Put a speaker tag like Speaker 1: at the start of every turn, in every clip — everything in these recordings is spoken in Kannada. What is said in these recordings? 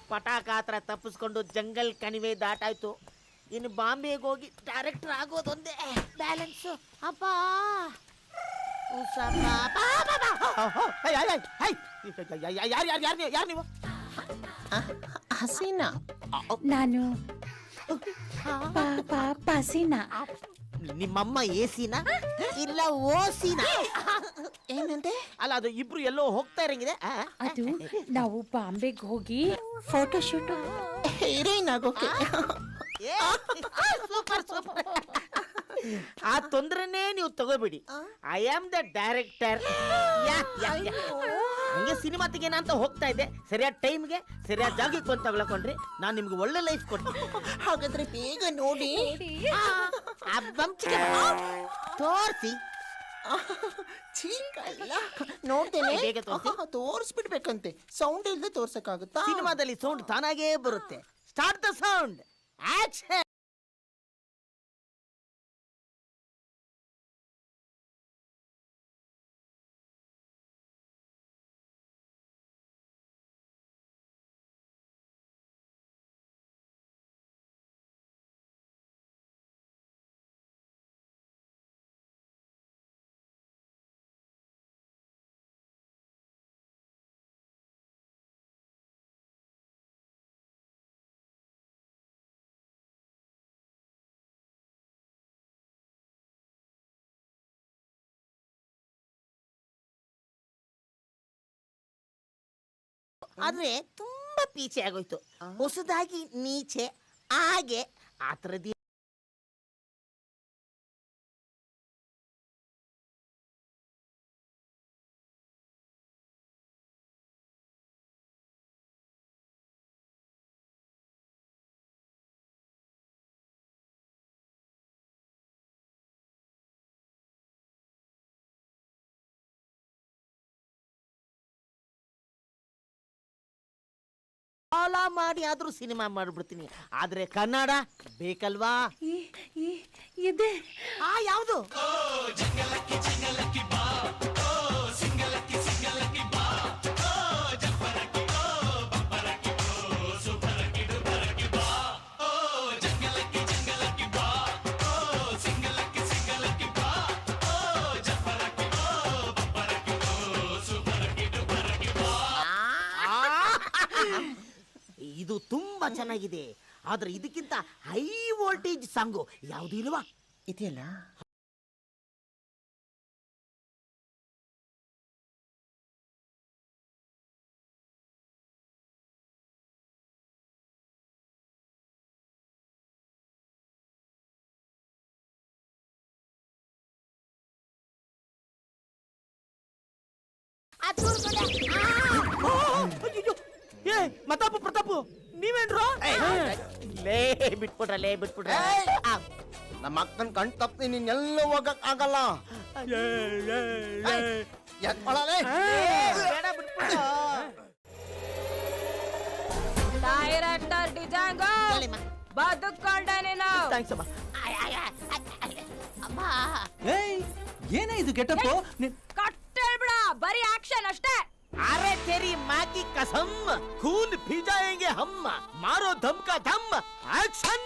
Speaker 1: ಪಟಾಕ ಹತ್ರ ತಪ್ಪಿಸ್ಕೊಂಡು ಜಂಗಲ್ ಕಣಿವೆ ದಾಟಾಯ್ತು. ಇನ್ನು ಬಾಂಬೆಗೆ ಹೋಗಿ ಡೈರೆಕ್ಟರ್ ಆಗೋದೊಂದೇ ಬ್ಯಾಲೆನ್ಸ್. ಅಪ್ಪ ಯಾರು ನೀವು?
Speaker 2: ಹಸೀನಾ. ನಾನು ಪಸೀನಾ.
Speaker 1: ನಿಮ್ಮಮ್ಮ ಎಸಿನಾ ಇಲ್ಲ ಓಸಿನಾ?
Speaker 2: ಏನಂತೆ?
Speaker 1: ಅಲ್ಲ, ಅದು ಇಬ್ರು ಎಲ್ಲೋ ಹೋಗ್ತಾ ಇರಂಗಿದೆ.
Speaker 2: ಅದು ನಾವು ಬಾಂಬೆಗೆ ಹೋಗಿ ಫೋಟೋ ಶೂಟ್
Speaker 3: ಹೀರೋಯಿನ್ ಆಗೋಕೆ.
Speaker 1: Super super. ಆ ತೊಂದ್ರೆನೇ ನೀವು ತಗೋಬಿಡಿ. I am the director. ಹಂಗೆ ಸಿನಿಮಾ ತೆಗೇನ ಅಂತ ಹೋಗ್ತಾ ಇದ್ದೆ. ಸರಿಯಾದ ಟೈಮ್ಗೆ ಸರಿಯಾದ ಜಾಗಕ್ಕೆ ಬಂದು ತಗೊಳ್ಕೊಂಡ್ರಿ. ನಾನು ನಿಮ್ಗೆ ಒಳ್ಳೆ ಲೈಫ್ ಕೊಡ್ತೀನಿ.
Speaker 3: ಹಾಗಾದ್ರೆ ಬೇಗ ನೋಡಿ
Speaker 1: ತೋರಿಸಿ.
Speaker 3: ನೋಡ್ತೇನೆ.
Speaker 1: ಬೇಗ ತೋರಿಸಿ.
Speaker 3: ತೋರಿಸ್ಬಿಡ್ಬೇಕಂತೆ. ಸೌಂಡ್ ಇಲ್ಲದೆ ತೋರ್ಸಕ್ಕಾಗುತ್ತಾ?
Speaker 1: ಸಿನಿಮಾದಲ್ಲಿ ಸೌಂಡ್ ತಾನಾಗೇ ಬರುತ್ತೆ. Start the sound. ಆಕ್ಷನ್. ಆದ್ರೆ ತುಂಬಾ ಪೀಚೆ ಆಗೋಯ್ತು. ಹೊಸದಾಗಿ ನೀಚೆ ಹಾಗೆ ಆ ಥರದ್ದು. ಸಾಲ ಮಾಡಿ ಆದ್ರೂ ಸಿನಿಮಾ ಮಾಡ್ಬಿಡ್ತೀನಿ. ಆದ್ರೆ ಕನ್ನಡ ಬೇಕಲ್ವಾ?
Speaker 2: ಇದೆ.
Speaker 1: ಯಾವುದು? ಇದು ತುಂಬಾ ಚೆನ್ನಾಗಿದೆ. ಆದ್ರೆ ಇದಕ್ಕಿಂತ ಹೈ ವೋಲ್ಟೇಜ್ ಸಾಂಗು ಯಾವುದು ಇಲ್ವಾ?
Speaker 3: ಇದೆಯಲ್ಲ.
Speaker 1: ಮತಾಪು ಪ್ರತಾಪು ನೀವೇನ್ರು? ಬಿಟ್ಬಿಟ್ರ.
Speaker 3: ನಮ್ಮ ಅಕ್ಕನ ಕಣ್ ತಪ್ಪಿ ನೀನೆಲ್ಲ ಹೋಗಕ್ ಆಗಲ್ಲ.
Speaker 4: ಡೈರೆಕ್ಟರ್ ಡಿಜಾಂಗೋ ಬದುಕೊಂಡೆ ನೀನು.
Speaker 5: ಏನೇ ಇದು ಗೆಟಪ್?
Speaker 4: ಕಟ್ಟೇಳ್ಬಿಡ, ಬರೀ ಆಕ್ಷನ್ ಅಷ್ಟೇ.
Speaker 1: अरे तेरी माँ की कसम, खून पी जाएंगे हम, मारो धम का धम, एक्शन.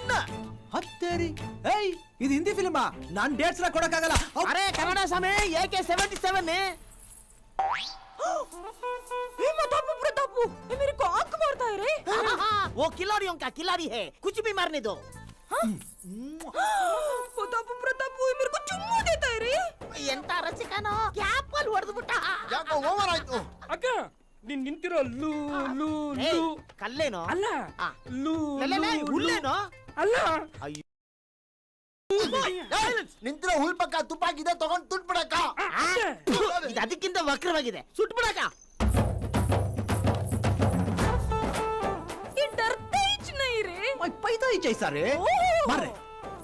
Speaker 5: ಹತ್ತೇರಿ. ಏಯ್, ಇದು ಹಿಂದಿ ಫಿಲ್ಮಾ? ನಾನ್ ಡೇಟ್ಸ್ ನ ಕೊಡಕ್ಕಾಗಲ್ಲ.
Speaker 1: ಅರೆ ಕನ್ನಡ ಸಮಯ AK-77.
Speaker 4: प्रतापू मेरे को आंख मारता है रे.
Speaker 1: वो खिलाड़ियों का खिलाड़ी है, कुछ भी मारने दो.
Speaker 4: प्रतापू मेरे को चुम्मा देता है रे.
Speaker 1: ಎಂತ ರಸಿಕನೋ, ಕ್ಯಾಪ್ ಅಲ್ಲಿ ಹೊಡೆದ್ಬಿಟ್ಟ.
Speaker 3: ಯಾಕೋ ಓವರ್ ಆಯ್ತು.
Speaker 6: ಅಕ್ಕ ನೀನ್ ನಿಂತಿರೋ ಲೂ ಲೂ ಲೂ
Speaker 1: ಕಲ್ಲೇನೋ
Speaker 6: ಅಲ್ಲ, ಲೂ
Speaker 1: ಹುಲ್ಲೇನೋ
Speaker 6: ಅಲ್ಲ.
Speaker 1: ಅಯ್ಯೋ,
Speaker 3: ನಿಂತಿರೋ ಹುಲ್ ಪಕ್ಕ ತುಪ್ಪಾಕಿದೆ, ತಗೊಂಡ್ ತುಟ್ಬಿಡಕ್ಕ.
Speaker 1: ಇದು ಅದಕ್ಕಿಂತ ವಕ್ರವಾಗಿದೆ, ಸುಟ್ಬಿಡಕ.
Speaker 4: ये डरते ही नहीं रे.
Speaker 5: पैदा ही जैसा रे. मार रे,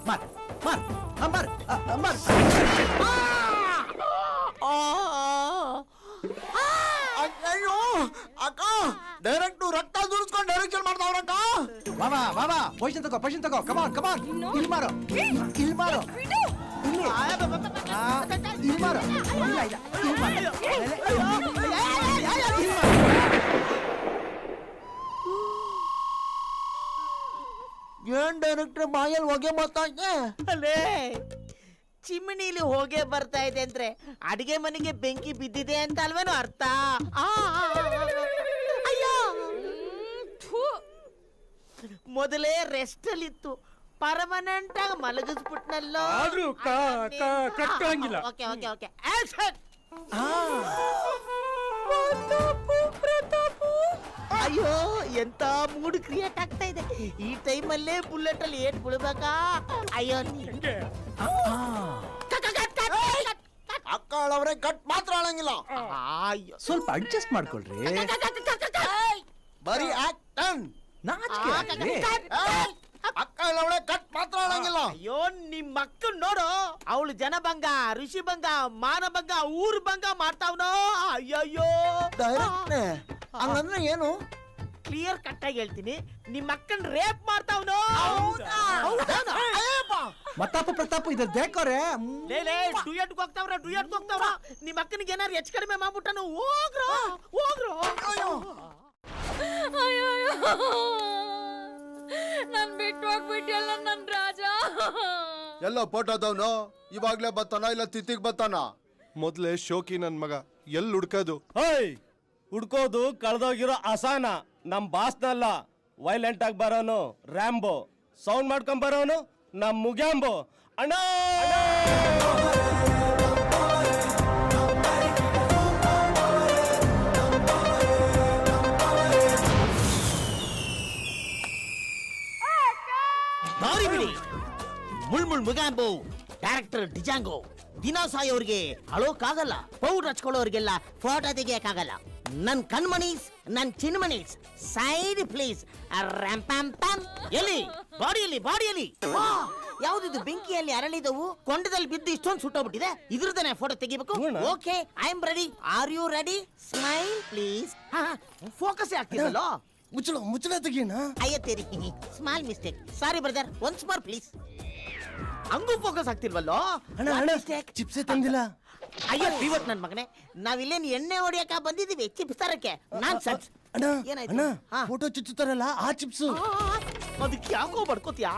Speaker 5: मार मार मार मार.
Speaker 3: ಅಯ್ಯೋ ಅಕ್ಕ, ಡೈರೆಕ್ಟ್ ರಕ್ತ ದುಡಿಸ್ಕೊಂಡು ಡೈರೆಕ್ಷನ್ ಮಾಡ್ತಾವ್ರಕ್ಕ.
Speaker 5: ಬಾಬಾ ಪೊಸಿಷನ್ ತಗೋ. ಕಮಾನ್ ಇಲ್ಲಿ ಮಾರೋ, ಇಲ್ಲಿ ಮಾರೋ, ಇಲ್ಲಿ ಮಾರೋ.
Speaker 3: ಏನ್ ಡೈರೆಕ್ಟರ್ ಬಾಯಲ್ಲಿ ಹೊಗೆ ಬರ್ತಾ ಇದೆ?
Speaker 1: ಅಲ್ಲೇ ಚಿಮಣಿಲಿ ಹೋಗೆ ಬರ್ತಾ ಇದೆ ಅಂದ್ರೆ ಅಡಿಗೆ ಮನೆಗೆ ಬೆಂಕಿ ಬಿದ್ದಿದೆ ಅಂತ ಅಲ್ವೇನೋ ಅರ್ಥ. ಅಯ್ಯೋ ಮೊದಲೇ ರೆಸ್ಟ್ ಅಲ್ಲಿ ಇತ್ತು, ಪರ್ಮನೆಂಟ್ ಆಗಿ ಮಲಗಿಸ್ಬಿಟ್ನಲ್ಲೋ.
Speaker 6: ಆದ್ರೂ ಕಟ್ಟಂಗಿಲ್ಲ.
Speaker 1: Okay okay okay action. ಅಯ್ಯೋ ಎಂತ ಮೂಡ್ ಕ್ರಿಯೇಟ್ ಆಗ್ತಾ ಇದೆ ಈ ಟೈಮಲ್ಲೇ. ಬುಲೆಟ್ ಅಲ್ಲಿ ಏಟ್ ಬಿಡ್ಬೇಕಾ? ಅಯ್ಯೋ
Speaker 3: ಅಕ್ಕ ಅವರೇ ಕಟ್ ಮಾತ್ರ ಆಳಂಗಿಲ್ಲ,
Speaker 1: ಅಯ್ಯೋ
Speaker 5: ಸ್ವಲ್ಪ ಅಡ್ಜಸ್ಟ್ ಮಾಡ್ಕೊಳ್ರಿ.
Speaker 3: ಬರೀ ಆಕ್ಟನ್.
Speaker 5: ನಾಚಿಕೆ ಆಗ್ಲಿ.
Speaker 3: ಅಕ್ಕ ಅವರೇ ಕಟ್ ಮಾತ್ರ ಆಳಂಗಿಲ್ಲ.
Speaker 1: ಅಯ್ಯೋ ನಿಮ್ ಮಕ್ಕಳು ನೋಡು, ಅವಳು ಜನಭಂಗ, ಋಷಿಭಂಗ, ಮಾನಭಂಗ, ಊರ್ ಭಂಗ ಮಾಡ್ತಾವ್ನೋ. ಅಯ್ಯಯ್ಯೋ
Speaker 3: ಡೈರೆಕ್ಟ್ರೆ ಹಂಗಂದ್ರೆ ಏನು?
Speaker 1: ಕ್ಲಿಯರ್ ಕಟ್ ಆಗಿ ಹೇಳ್ತೀನಿ, ನಿಮ್ ಮಕ್ಕಳ್ ರೇಪ್ ಮಾಡ್ತಾವ್ನೋ.
Speaker 5: ಮತ್ತಾಪ ಪ್ರತಾಪ ಇದ್ ಬೇಕೋರೆ.
Speaker 1: ಲೇ ಡುಯೆಟ್ಗೆ ಹೋಗ್ತಾವ್ರ. ನಿಮ್ ಅಕ್ಕನಿಗೆ ಏನಾರು ಹೆಚ್ಚು ಕಡಿಮೆ ಮಾಡ್ಬಿಟ್ಟನು. ಹೋಗ್ರು
Speaker 4: ನನ್ ಬಿಟ್ಟು ಹೋಗ್ಬಿಟ್ಟಿಯಲ್ಲ ನನ್ ರಾಜ.
Speaker 3: ಎಲ್ಲ ಪೋಟೋದವನು ಇವಾಗ್ಲೇ ಬತ್ತಾನ ಇಲ್ಲ ತಿತ್ತಿಗ್ ಬತ್ತಾನ?
Speaker 7: ಮೊದ್ಲೇ ಶೋಕಿ ನನ್ ಮಗ ಎಲ್ಲಿ ಹುಡ್ಕೋದು?
Speaker 6: ಹೇಯ್, ಹುಡ್ಕೋದು ಕಳ್ದೋಗಿರೋ ಅಸಾನ. ನಮ್ ಬಾಸ್ನಲ್ಲ, ವೈಲೆಂಟ್ ಆಗಿ ಬರೋನು ರ್ಯಾಂಬೋ, ಸೌಂಡ್ ಮಾಡ್ಕೊಂಡ್ ಬರೋನು ನಮ್ ಮುಗ್ಯಾಂಬೋ. ಅಣ್ಣ
Speaker 1: ಬಾರಿ ಬಿಡಿ. ಮುಳ್ಮುಳ್ ಮುಗಾಂಬೋ, ಡೈರೆಕ್ಟರ್ ಡಿಜಾಂಗೋ. ದಿನ ಸಾಯೋರ್ಗೆ ಅಳೋಕ್ಕಾಗಲ್ಲ, ಪೌಡರ್ ಹಚ್ಕೊಳ್ಳೋರ್ಗೆಲ್ಲ ಫೋಟೋ ತೆಗಿಯಕ್ಕಾಗಲ್ಲ. ನನ್ ಕಣ್ಮಣೀಸ್, ನನ್ ಚಿನ್ಮಣೀಸ್, ಸೈಡ್ ಪ್ಲೀಸ್. ಎಲ್ಲಿ ಬಾಡಿಯಲ್ಲಿ ಯಾವ್ದಿದು ಬೆಂಕಿಯಲ್ಲಿ ಅರಳಿದವು, ಕೊಂಡದಲ್ಲಿ ಬಿದ್ದು ಇಷ್ಟೊಂದು ಸುಟ್ಟೋಗ್ಬಿಟ್ಟಿದೆ. ಇದ್ರದನ್ನೇ ಫೋಟೋ ತೆಗಿಬೇಕು. Okay, I am ready. Are you ready? Smile please. Focus ಆಗ್ತಿದಲ್ಲೋ.
Speaker 3: ಮುಚ್ಚಳ ತೆಗೀನ.
Speaker 1: ಅಯ್ಯ ತೇರಿ, small mistake. Sorry brother, once more please. ಹಂಗೂ ಫೋಕಸ್ ಆಗ್ತಿಲ್ವಲ್ಲೋ.
Speaker 3: ಚಿಪ್ಸೆ ತಂದಿಲ್ಲ.
Speaker 1: ಅಯ್ಯೋ ಇವತ್ ನನ್ ಮಗನೇ, ನಾವಿಲ್ಲೇನು ಎಣ್ಣೆ ಹೊಡಿಯಕ ಬಂದಿದೀವಿ ಚಿಪ್ಸ್ ತರಕ್ಕೆ. ನಾನ್ ಸಚ್
Speaker 3: ಫೋಟೋ ಚುಚ್ಚುತ್ತಾರಲ್ಲ ಆ ಚಿಪ್ಸು.
Speaker 1: ಅದಕ್ಕೆ ಯಾಕೋ ಬಡ್ಕೋತೀಯ?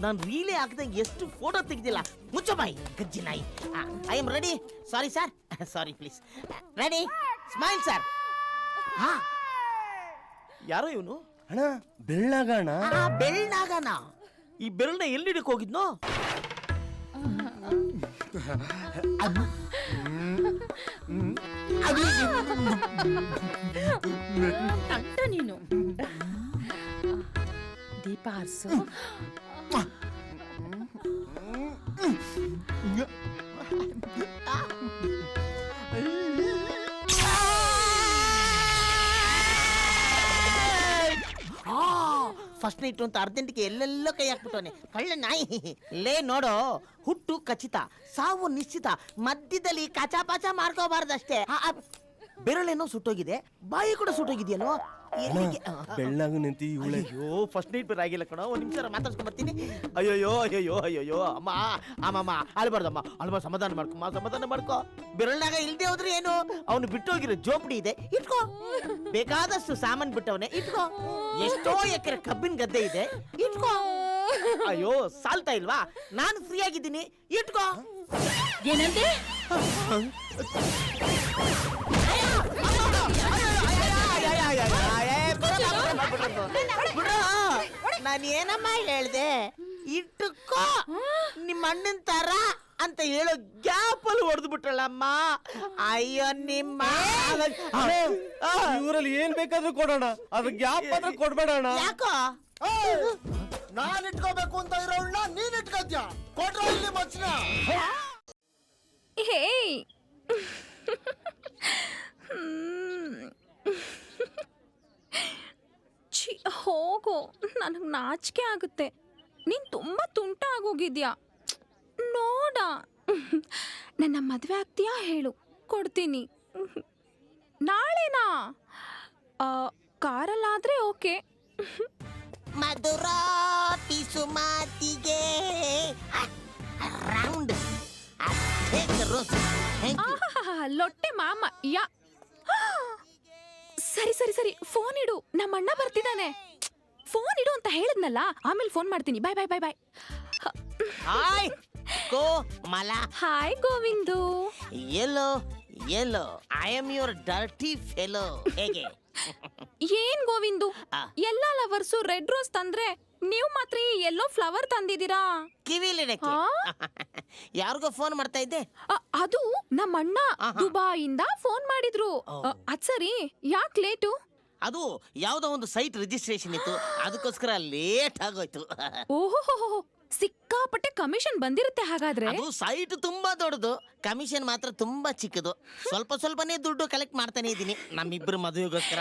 Speaker 1: ನಾನ್ ರೀಲೇ ಹಾಕ್ದಂಗೆ ಎಷ್ಟು ಫೋಟೋ ತೆಗ್ದಿಲ್ಲ. ಮುಚ್ಚ ಬಾಯಿ ಗಜ್ಜಿ ನಾಯಿ. I am ready. Sorry sir, sorry please. Ready, smile sir. ಯಾರೋ ಇವನು?
Speaker 6: ಅಣ್ಣ ಬೆಳ್ಳಗಣ.
Speaker 1: ಬೆಳ್ಳಾಗನ. ಈ ಬೆರಳನ್ನ ಎಲ್ಲಿ ಹಿಡಕ್ ಹೋಗಿದ್ನೋ?
Speaker 2: ಅಂಟ ನೀನು. ದೀಪ ಹರ್ಸು.
Speaker 1: ಫಸ್ಟ್ ನೈಟ್ ಅಂತ ಅರ್ಜೆಂಟ್ಗೆ ಎಲ್ಲೆಲ್ಲೋ ಕೈ ಹಾಕ್ಬಿಟ್ಟವನೆ ಕಳ್ಳ ನಾಯಿ. ಲೇ ನೋಡೋ, ಹುಟ್ಟು ಖಚಿತ, ಸಾವು ನಿಶ್ಚಿತ, ಮಧ್ಯದಲ್ಲಿ ಕಚಾಪಾಚ ಮಾಡ್ಕೋಬಾರ್ದಷ್ಟೇ. ಬೆರಳೇನೋ ಸುಟ್ಟೋಗಿದೆ, ಬಾಯಿ ಕೂಡ ಸುಟ್ಟೋಗಿದೆಯಲ್ಲೋ.
Speaker 6: ಬೆಳ್ಳಗ ನಿಂತಿ ಇವಳೆ.
Speaker 1: ಅಯ್ಯೋ ಫಸ್ಟ್ ನೈಟ್ ಬೇರೆ ಆಗಿಲ್ಲ ಕಣೋ. ಒಂದ್ ನಿಮಿಷ ಮಾತಾಡ್ಸ್ಕೊಂಡ್ ಬರ್ತೀನಿ. ಅಯ್ಯೋ ಅಮ್ಮ, ಅಮ್ಮಮ್ಮ ಅಳ್ಬಾರ್ದಮ್ಮ, ಸಮಾಧಾನ ಮಾಡ್ಕೊ. ಬೆರಳ್ನಾಗ ಇಲ್ದೆ ಹೋದ್ರೆ ಏನು, ಅವನು ಬಿಟ್ಟೋಗಿರೋ ಜೋಪಡಿ ಇದೆ, ಇಟ್ಕೋ. ಬೇಕಾದಷ್ಟು ಸಾಮಾನ್ ಬಿಟ್ಟವನೆ, ಇಟ್ಕೋ. ಎಷ್ಟೋ ಎಕರೆ ಕಬ್ಬಿನ ಗದ್ದೆ ಇದೆ, ಇಟ್ಕೋ. ಅಯ್ಯೋ ಸಾಲ್ತಾ ಇಲ್ವಾ? ನಾನು ಫ್ರೀ ಆಗಿದ್ದೀನಿ, ಇಟ್ಕೋ.
Speaker 2: ಏನಂದೆ?
Speaker 1: ನಾನು ಏನಮ್ಮ ಹೇಳ್ದೆ? ಇಟ್ಟುಕೋ, ನಿಮ್ಮ ಅಣ್ಣನ್ ತರ ಅಂತ ಹೇಳೋ ಗ್ಯಾಪ್ ಅಲ್ಲಿ ಹೊಡೆದು ಬಿಟ್ಟಳಮ್ಮ. ಅಯ್ಯೋ ನಿಮ್ಮ
Speaker 6: ಇವರಲ್ಲಿ ಏನ್ ಬೇಕಾದ್ರೂ ಕೊಡೋಣ, ಅದ್ರ ಗ್ಯಾಪ್ ಮಾತ್ರ ಕೊಡ್ಬೇಡಣ.
Speaker 1: ಯಾಕೋ?
Speaker 3: ನಾನ್ ಇಟ್ಕೋಬೇಕು ಅಂತ ಇರೋಳ್ನ ನೀನ್ ಇಟ್ಕೋದ್ಯಾ? ಕೊಡ್ರ ಇಲ್ಲಿ ಮಚ್ನ.
Speaker 4: ಹೇಯ್ ಛೀ, ಹೋಗು, ನನಗೆ ನಾಚಿಕೆ ಆಗುತ್ತೆ. ನೀನು ತುಂಬ ತುಂಟ ಆಗೋಗಿದ್ಯಾ. ನೋಡ, ನನ್ನ ಮದುವೆ ಆಗ್ತೀಯಾ ಹೇಳು, ಕೊಡ್ತೀನಿ. ನಾಳೆನಾ? ಕಾರಲ್ಲಾದರೆ ಓಕೆ.
Speaker 1: ಮಧುರ ಪಿಸು ಮಾತಿಗೆ ರೌಂಡ್
Speaker 4: ಲೊಟ್ಟೆ ಮಾಮ. ಯಾ ಸರಿ ಸರಿ ಸರಿ, ಫೋನ್ ಇಡು, ನಮ್ಮಣ್ಣ ಬರ್ತಿದ್ದಾನೆ. ಫೋನ್ ಇಡು ಅಂತ ಹೇಳಿದ್ನಲ್ಲ, ಆಮೇಲೆ ಫೋನ್ ಮಾಡ್ತೀನಿ. ಬಾಯ್ ಬಾಯ್ ಬಾಯ್ ಬಾಯ್.
Speaker 1: ಹಾಯ್ ಕೋ ಮಲ.
Speaker 4: Hi Govindu.
Speaker 1: Yellow yellow I am your dirty fellow. ಹೇಗೆ?
Speaker 4: ಏನ್ ಗೋವಿಂದು,
Speaker 1: ಆ.
Speaker 4: ಎಲ್ಲಾ ಲವರ್ಸು ರೆಡ್ ರೋಸ್ ತಂದ್ರೆ ನೀವು ಮಾತ್ರ ಈ ಎಲ್ಲೋ ಫ್ಲವರ್ ತಂದಿದ್ದೀರಾ?
Speaker 1: ಕಿವಿಲಿಡಕ್ಕೆ ಯಾರಿಗೋ ಫೋನ್ ಮಾಡ್ತಾ ಇದ್ದೆ.
Speaker 4: ಅದು ನಮ್ಮ ಅಣ್ಣ ದುಬಾಯಿಂದ ಫೋನ್ ಮಾಡಿದ್ರು. ಅದ್ ಸರಿ, ಯಾಕೆ ಲೇಟು?
Speaker 1: ಅದು ಯಾವ್ದೋ ಒಂದು ಸೈಟ್ ರಿಜಿಸ್ಟ್ರೇಷನ್ ಇತ್ತು, ಅದಕ್ಕೋಸ್ಕರ ಲೇಟ್ ಆಗೋಯ್ತು.
Speaker 4: ಓಹೋ, ಸಿಕ್ಕಾಪಟ್ಟೆ ಕಮಿಷನ್ ಬಂದಿರುತ್ತೆ ಹಾಗಾದ್ರೆ.
Speaker 1: ಅದು ಸೈಟ್ ತುಂಬಾ ದೊಡ್ಡದು, ಕಮಿಷನ್ ಮಾತ್ರ ತುಂಬಾ ಚಿಕ್ಕದು. ಸ್ವಲ್ಪನೇ ದುಡ್ಡು ಕಲೆಕ್ಟ್ ಮಾಡ್ತಾನೆ ಇದ್ದೀನಿ ನಮ್ಮಿಬ್ಬರು ಮದುವೆಗೋಸ್ಕರ.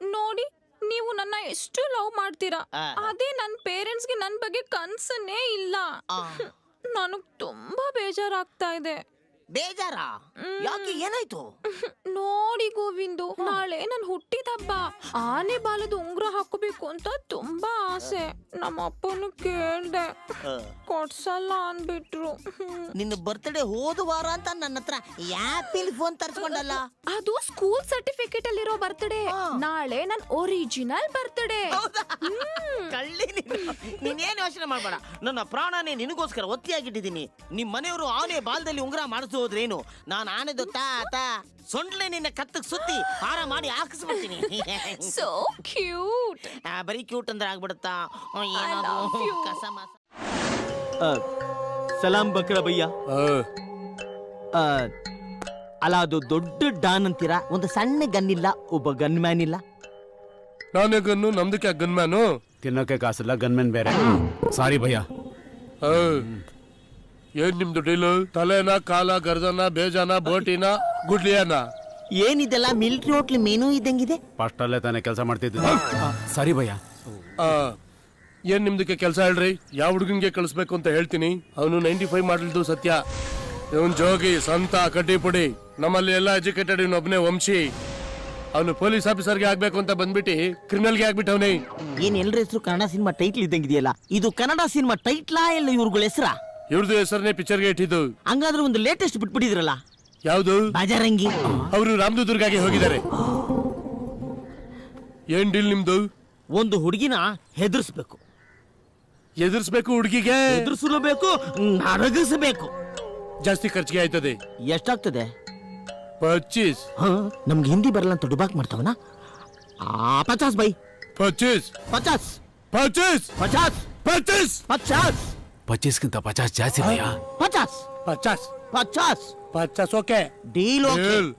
Speaker 4: ನೋಡಿ, ನೀವು ನನ್ನ ಎಷ್ಟು ಲವ್ ಮಾಡ್ತೀರಾ,
Speaker 1: ಆ.
Speaker 4: ಅದೇ ನನ್ನ ಪೇರೆಂಟ್ಸ್ಗೆ ನನ್ನ ಬಗ್ಗೆ ಕನ್ಸನ್ನೇ ಇಲ್ಲ.
Speaker 1: ಆ.
Speaker 4: ನನಗ್ ತುಂಬಾ ಬೇಜಾರಾಗ್ತಾ ಇದೆ.
Speaker 1: ಬೇಜಾರಾ? ಯಾಕೆ, ಏನಾಯ್ತು?
Speaker 4: ನೋಡಿ ಗೋವಿಂದು, ನಾಳೆ ನನ್ ಹುಟ್ಟಿದ ಹಬ್ಬ. ಆನೆ ಬಾಲದ ಉಂಗುರ ಹಾಕೋಬೇಕು ಅಂತ ತುಂಬಾ ಆಸೆ. ನಮ್ಮ ಅಪ್ಪನು ಕೇಳ್ದೆ, ಕೊಡ್ಸಲ್ಲ ಅನ್ಬಿಟ್ರು.
Speaker 1: ನಿನ್ನ ಬರ್ತ್ಡೇ ಹೋದ ವಾರ ಅಂತ ನನ್ನ ಹತ್ರ ಆ್ಯಪಿಲ್ ಫೋನ್ ತರಿಸ್ಕೊಂಡಲ್ಲ.
Speaker 4: ಅದು ಸ್ಕೂಲ್ ಸರ್ಟಿಫಿಕೇಟ್ ಅಲ್ಲಿರೋ ಬರ್ತ್ಡೇ. ನಾಳೆ ನನ್ ಒರಿಜಿನಲ್ ಬರ್ತ್ಡೇ.
Speaker 1: ಕಳ್ಳಿ ನೀನೇನು ಯೋಚನೆ ಮಾಡ್ಬೇಡ, ನನ್ನ ಪ್ರಾಣನೇ ನಿನಗೋಸ್ಕರ ಒತ್ತಿಯಾಗಿಟ್ಟಿದ್ದೀನಿ. ನಿಮ್ ಮನೆಯವರು ಆನೆ ಬಾಲದಲ್ಲಿ ಉಂಗುರ ಮಾಡಿಸೋದ್ರೇನು, ನಾನು ಆನೆದು ತಾ ಸೊಂಡ್ಲೆ ನಿನ್ನ ಕತ್ತಕ್ ಸುತ್ತಿ ಹಾರ ಮಾಡಿ ಹಾಕಿಸ್ಬಿಡ್ತೀನಿ.
Speaker 4: So cute.
Speaker 1: ಬರೀ ಕ್ಯೂಟ್ ಅಂದ್ರೆ ಆಗ್ಬಿಡುತ್ತಾ?
Speaker 4: love you.
Speaker 1: ಕಸ ಮಾಸ.
Speaker 8: ಸಲಾಂ ಬಕ್ರ ಭಯ್ಯ. ಅಲ್ಲ, ಅದು ದೊಡ್ಡ ಡಾನ್ ಅಂತೀರಾ, ಒಂದು ಸಣ್ಣ ಗನ್ ಇಲ್ಲ, ಒಬ್ಬ ಗನ್ ಮ್ಯಾನ್ ಇಲ್ಲ.
Speaker 7: ನಾನೇ ಗನ್ನು, ನಮ್ದಕ್ಕೆ ಗನ್ ಮ್ಯಾನು.
Speaker 5: ತಿನ್ನೋಕೆ ಕಾಸಿಲ್ಲ, ಗನ್ಮೆನ್ ಬೇರೆ. ಸಾರಿ ಭಯ್ಯ.
Speaker 7: ಏನ್ ನಿಮ್ದು ಡೀಲು? ತಲೆನ, ಕಾಲ, ಗರ್ದನ, ಬೇಜಾನ, ಬೋಟಿನ, ಗುಡ್ಲಿಯಾನ?
Speaker 1: ಏನಿದೆಲ್ಲ ಮಿಲಿಟರಿ ಹೋಟ್ಲ್ ಮೆನು ಇದ್ದಂಗಿದೆ.
Speaker 5: ಫಸ್ಟ್ ಅಲ್ಲೇ ತಾನೇ ಕೆಲಸ ಮಾಡ್ತಿದ್ದೆ. ಸಾರಿ ಭಯ್ಯ.
Speaker 7: ಏನ್ ನಿಮ್ದಕ್ಕೆ ಕೆಲಸ ಹೇಳ್ರಿ, ಯಾವ ಹುಡುಗನ್ಗೆ ಕಳಿಸ್ಬೇಕು ಅಂತ ಹೇಳ್ತೀನಿ. ಅವನು 95 ಮಾಡಲ್ದು ಸತ್ಯ. ಇವನ್ ಜೋಗಿ, ಸಂತ, ಕಡ್ಡಿ ಪುಡಿ. ನಮ್ಮಲ್ಲಿ ಎಲ್ಲ ಎಜುಕೇಟೆಡ್, ಇವನೊಬ್ನೇ ವಂಶಿ. ಅವನು ಪೊಲೀಸ್ ಆಫೀಸರ್ಗೆ ಆಗ್ಬೇಕು ಅಂತ ಬಂದ್ಬಿಟ್ಟು ಕ್ರಿಮಿನಲ್ಗೆ ಆಗ್ಬಿಟ್ಟವನೇ.
Speaker 1: ಏನ್ ಎಲ್ರ ಹೆಸರು ಕನ್ನಡ ಸಿನಿಮಾ ಟೈಟ್ಲ್ ಇದ್ದಂಗಿದೆಯಲ್ಲ, ಇದು ಕನ್ನಡ ಸಿನಿಮಾ ಟೈಟ್ಲಾ ಇಲ್ಲ ಇವ್ರಗಳ ಹೆಸರಾ?
Speaker 7: ಇವ್ರದ್ದು ಹೆಸರನ್ನೇ ಪಿಕ್ಚರ್ಗೆ ಇಟ್ಟಿದ್ದು.
Speaker 1: ಹಂಗಾದ್ರೆ ಒಂದು ಲೇಟೆಸ್ಟ್ ಬಿಟ್ಬಿಟ್ಟಿದ್ರಲ್ಲ,
Speaker 7: ಯಾವ್ದು?
Speaker 1: ಬಾಜಾರಂಗಿ.
Speaker 7: ಅವರು ರಾಮದುರ್ಗಾಗೆ ಹೋಗಿದ್ದಾರೆ. ಏನ್ ಡೀಲ್ ನಿಮ್ದು?
Speaker 1: ಒಂದು ಹುಡುಗಿನ ಹೆದರ್ಸ್ಬೇಕು.
Speaker 7: ಎದುರಿಸ್ಬೇಕು ಹುಡುಗಿಗೆ?
Speaker 1: ಹೆದರ್ಸಬೇಕು, ನರಗಿಸಬೇಕು.
Speaker 7: ಜಾಸ್ತಿ ಖರ್ಚಿಗೆ ಆಯ್ತದೆ.
Speaker 1: ಎಷ್ಟಾಗ್ತದೆ?
Speaker 7: 25.
Speaker 1: ನಮ್ಗೆ ಹಿಂದಿ ಬರಲ್ಲ ಅಂತ ಡುಬಾಕ್ ಮಾಡ್ತಾವನ. 50 ಬೈ.
Speaker 7: 25.
Speaker 1: 50.
Speaker 7: 25.
Speaker 1: 50.
Speaker 7: 25.
Speaker 1: 50.
Speaker 5: 25ಗಿಂತ 50 ಜಾಸ್ತಿ bhaiya.
Speaker 1: 50.
Speaker 7: 50.
Speaker 1: 50.
Speaker 7: 50 okay.
Speaker 1: Deal okay.
Speaker 7: Deal.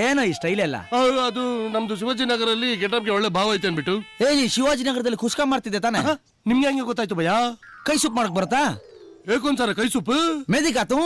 Speaker 5: ಏನ ಈ ಸ್ಟೈಲ್ ಎಲ್ಲ?
Speaker 7: ಅದು ನಮ್ದು ಶಿವಾಜಿನಗರಲ್ಲಿ ಗೆಟಪ್ಗೆ ಒಳ್ಳೆ ಭಾವ ಐತೆ ಅನ್ಬಿಟ್ಟು.
Speaker 5: ಶಿವಾಜಿನಗರದಲ್ಲಿ ಕುಸ್ಕ ಮಾಡ್ತಿದ್ದೆ ತಾನೆ?
Speaker 7: ನಿಮ್ಗೆ ಹೆಂಗೆ ಗೊತ್ತಾಯ್ತು ಭಯ?
Speaker 5: ಕೈ ಸೂಪ್ ಮಾಡಕ್ ಬರತ್ತಾ?
Speaker 7: ಏಕೊಂದ್ಸಾರ ಕೈ ಸೂಪು
Speaker 5: ಮೆದಿಕಾತು.